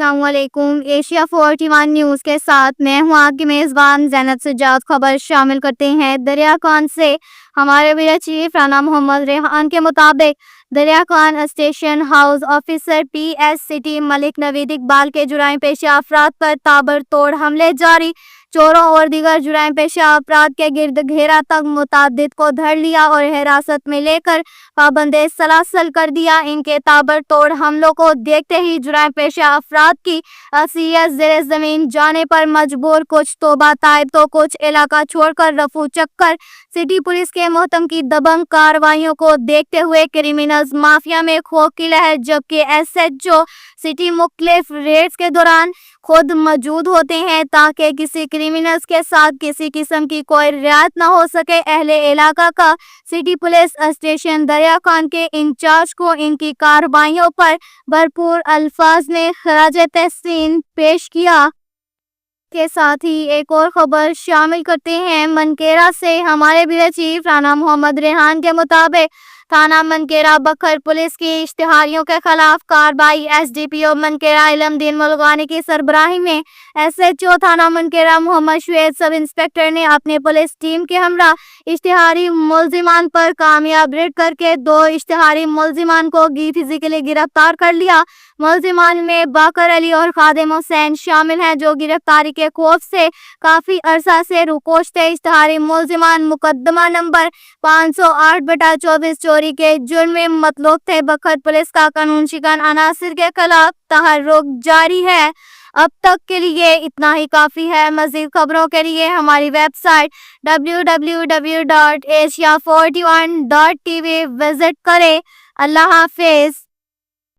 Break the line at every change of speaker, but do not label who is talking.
السلام علیکم۔ Asia 41 news کے ساتھ میں ہوں آپ کی میزبان زینب سجاد۔ خبر شامل کرتے ہیں دریا خان سے۔ ہمارے بیورو چیف رانا محمد ریحان کے مطابق Darya Khan station house officer P S city Malik Naveed Iqbal کے جرائم پیشہ افراد پر تابڑتوڑ حملے جاری۔ چوروں اور دیگر جرائم پیشہ افراد کے گرد گھیرا تک متعدد کو دھر لیا اور حراست میں لے کر پابند سلاسل کر دیا۔ ان کے تابڑتوڑ حملوں کو دیکھتے ہی جرائم پیشہ افراد کی اکثریت زیر زمین جانے پر مجبور، کچھ توبہ طائب تو کچھ علاقہ چھوڑ کر رفو چکر۔ سٹی پولیس کے محکم کی دبنگ کارروائیوں کو دیکھتے ہوئے کرمنلز مافیا میں خوف کی لہر، جبکہ ایس ایچ او سٹی مختلف ریڈز کے دوران خود موجود ہوتے ہیں تاکہ کسی کرمنلز کے ساتھ کسی قسم کی کوئی رعایت نہ ہو سکے۔ اہل علاقہ کا سٹی پولیس اسٹیشن دریا خان کے انچارج کو ان کی کارروائیوں پر بھرپور الفاظ میں خراج تحسین پیش کیا۔ کے ساتھ ہی ایک اور خبر شامل کرتے ہیں منکیرا سے۔ ہمارے بیورو چیف رانا محمد ریحان کے مطابق تھانہ منکیرا بکھر پولیس کی اشتہاریوں کے خلاف کارروائی۔ ایس ڈی پی او منکیرا علم دین ملوگانی کی سربراہی میں ایس ایچ او تھانہ منکیرا محمد شعیب سب انسپکٹر نے اپنی پولیس ٹیم کے ہمراہ اشتہاری ملزمان پر کامیاب ریڈ کر کے 2 اشتہاری ملزمان کو فزیکلی گرفتار کر لیا۔ ملزمان میں باقر علی اور خادم حسین شامل ہیں، جو گرفتاری کے خوف سے کافی عرصہ سے روپوش تھے۔ اشتہاری ملزمان مقدمہ نمبر 508/24 چوری کے جرم میں مطلوب تھے۔ بکھر پولیس کا قانون شکن عناصر کے خلاف تحرک جاری ہے۔ اب تک کے لیے اتنا ہی کافی ہے۔ مزید خبروں کے لیے ہماری ویب سائٹ www.asia41.tv وزٹ کریں۔ اللہ حافظ۔